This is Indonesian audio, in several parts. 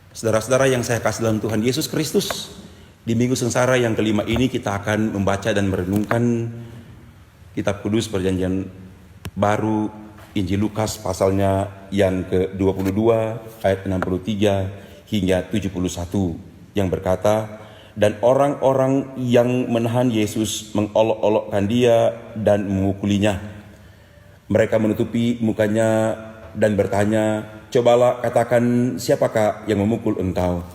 Saudara-saudara yang saya kasih dalam Tuhan Yesus Kristus, di Minggu Sengsara yang kelima ini kita akan membaca dan merenungkan Kitab Kudus Perjanjian Baru, Injil Lukas pasalnya yang ke-22 ayat 63 hingga 71 yang berkata, dan orang-orang yang menahan Yesus mengolok-olokkan dia dan memukulinya. Mereka menutupi mukanya dan bertanya, cobalah katakan siapakah yang memukul engkau?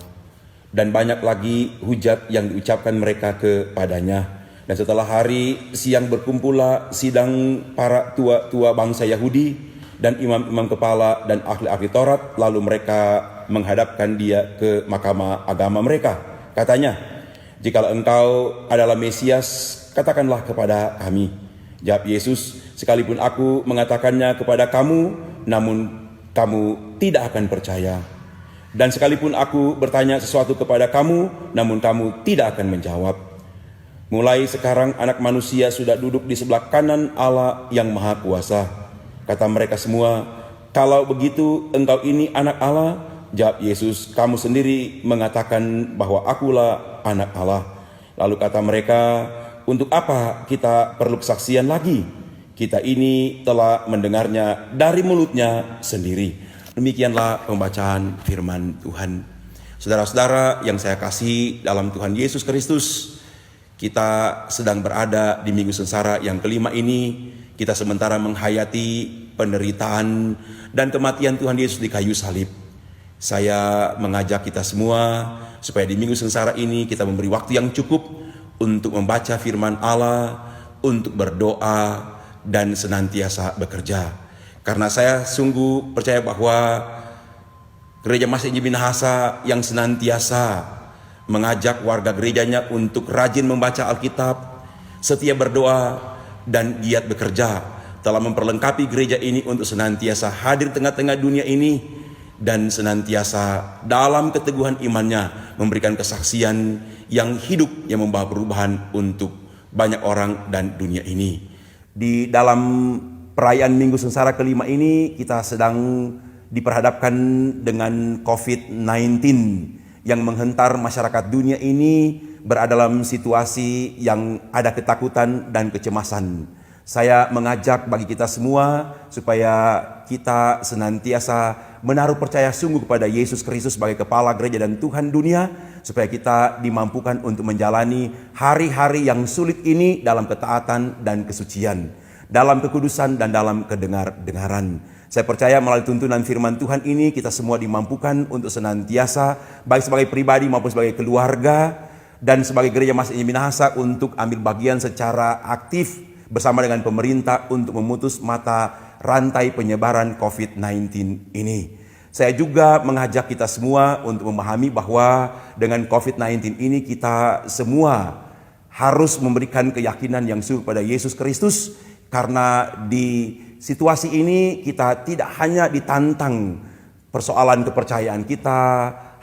Dan banyak lagi hujat yang diucapkan mereka kepadanya. Dan setelah hari siang berkumpullah sidang para tua-tua bangsa Yahudi dan imam-imam kepala dan ahli-ahli Taurat. Lalu mereka menghadapkan dia ke mahkamah agama mereka. Katanya, jikalau engkau adalah Mesias, katakanlah kepada kami. Jawab Yesus, sekalipun aku mengatakannya kepada kamu, namun kamu tidak akan percaya. Dan sekalipun aku bertanya sesuatu kepada kamu, namun kamu tidak akan menjawab. Mulai sekarang anak manusia sudah duduk di sebelah kanan Allah yang Maha Kuasa. Kata mereka semua, kalau begitu engkau ini anak Allah? Jawab Yesus, kamu sendiri mengatakan bahwa akulah anak Allah. Lalu kata mereka, untuk apa kita perlu kesaksian lagi? Kita ini telah mendengarnya dari mulutnya sendiri. Demikianlah pembacaan firman Tuhan. Saudara-saudara yang saya kasih dalam Tuhan Yesus Kristus, kita sedang berada di Minggu Sengsara yang kelima ini. Kita sementara menghayati penderitaan dan kematian Tuhan Yesus di kayu salib. Saya mengajak kita semua supaya di Minggu Sengsara ini kita memberi waktu yang cukup untuk membaca firman Allah, untuk berdoa, dan senantiasa bekerja. Karena saya sungguh percaya bahwa Gereja Masih Injil Minahasa yang senantiasa mengajak warga gerejanya untuk rajin membaca Alkitab, setia berdoa, dan giat bekerja, telah memperlengkapi gereja ini untuk senantiasa hadir tengah-tengah dunia ini dan senantiasa dalam keteguhan imannya memberikan kesaksian yang hidup yang membawa perubahan untuk banyak orang dan dunia ini. Di dalam perayaan Minggu Sengsara kelima ini kita sedang diperhadapkan dengan COVID-19 yang menghentar masyarakat dunia ini berada dalam situasi yang ada ketakutan dan kecemasan. Saya mengajak bagi kita semua supaya kita senantiasa menaruh percaya sungguh kepada Yesus Kristus sebagai kepala gereja dan Tuhan dunia, supaya kita dimampukan untuk menjalani hari-hari yang sulit ini dalam ketaatan dan kesucian, dalam kekudusan dan dalam kedengaran. Saya percaya melalui tuntunan firman Tuhan ini kita semua dimampukan untuk senantiasa baik sebagai pribadi maupun sebagai keluarga dan sebagai Gereja Masih Injil Minahasa untuk ambil bagian secara aktif bersama dengan pemerintah untuk memutus mata rantai penyebaran COVID-19 ini. Saya juga mengajak kita semua untuk memahami bahwa dengan COVID-19 ini kita semua harus memberikan keyakinan yang sungguh pada Yesus Kristus, karena di situasi ini kita tidak hanya ditantang persoalan kepercayaan kita,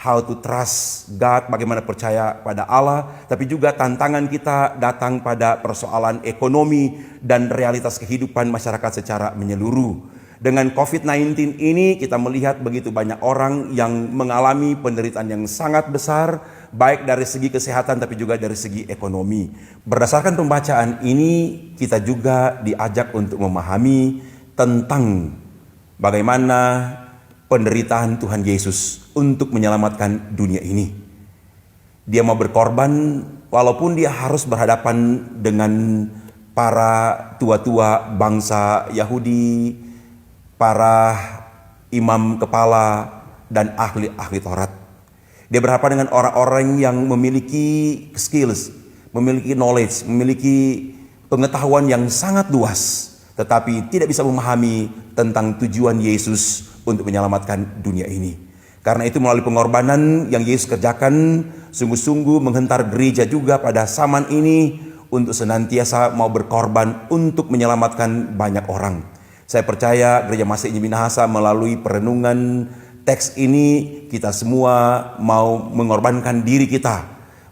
how to trust God, bagaimana percaya pada Allah, tapi juga tantangan kita datang pada persoalan ekonomi dan realitas kehidupan masyarakat secara menyeluruh. Dengan COVID-19 ini kita melihat begitu banyak orang yang mengalami penderitaan yang sangat besar, baik dari segi kesehatan tapi juga dari segi ekonomi. Berdasarkan pembacaan ini kita juga diajak untuk memahami tentang bagaimana penderitaan Tuhan Yesus untuk menyelamatkan dunia ini. Dia mau berkorban walaupun dia harus berhadapan dengan para tua-tua bangsa Yahudi, para imam kepala dan ahli-ahli Taurat. Dia berhadapan dengan orang-orang yang memiliki skills, memiliki knowledge, memiliki pengetahuan yang sangat luas, tetapi tidak bisa memahami tentang tujuan Yesus untuk menyelamatkan dunia ini. Karena itu melalui pengorbanan yang Yesus kerjakan, sungguh-sungguh menghentar gereja juga pada zaman ini untuk senantiasa mau berkorban untuk menyelamatkan banyak orang. Saya percaya Gereja Masih Injil Minahasa melalui perenungan teks ini kita semua mau mengorbankan diri kita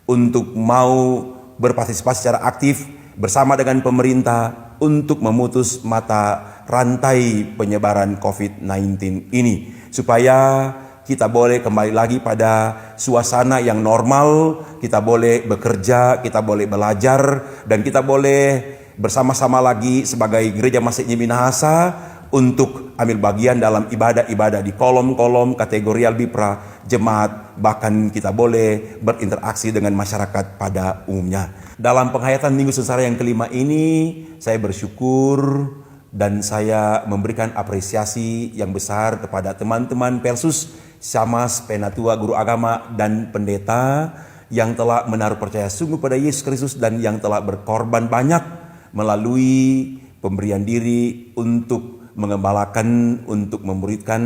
untuk mau berpartisipasi secara aktif bersama dengan pemerintah untuk memutus mata rantai penyebaran COVID-19 ini, supaya kita boleh kembali lagi pada suasana yang normal, kita boleh bekerja, kita boleh belajar, dan kita boleh bersama-sama lagi sebagai gereja Masjid Minahasa untuk ambil bagian dalam ibadah-ibadah di kolom-kolom kategorial Bipra, jemaat, bahkan kita boleh berinteraksi dengan masyarakat pada umumnya. Dalam penghayatan Minggu Sengsara yang kelima ini, saya bersyukur dan saya memberikan apresiasi yang besar kepada teman-teman Persus, Syamas, Penatua, guru agama, dan pendeta yang telah menaruh percaya sungguh pada Yesus Kristus dan yang telah berkorban banyak melalui pemberian diri untuk mengembalakan, untuk memuridkan,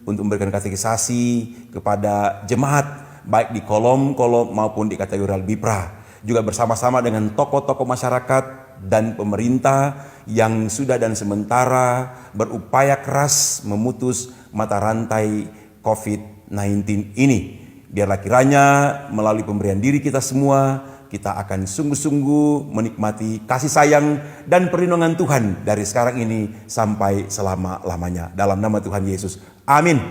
untuk memberikan katekisasi kepada jemaat baik di kolom-kolom maupun di kategori Bipra, juga bersama-sama dengan tokoh-tokoh masyarakat dan pemerintah yang sudah dan sementara berupaya keras memutus mata rantai COVID-19 ini. Biarlah kiranya melalui pemberian diri kita semua, kita akan sungguh-sungguh menikmati kasih sayang dan perlindungan Tuhan dari sekarang ini sampai selama-lamanya. Dalam nama Tuhan Yesus. Amin.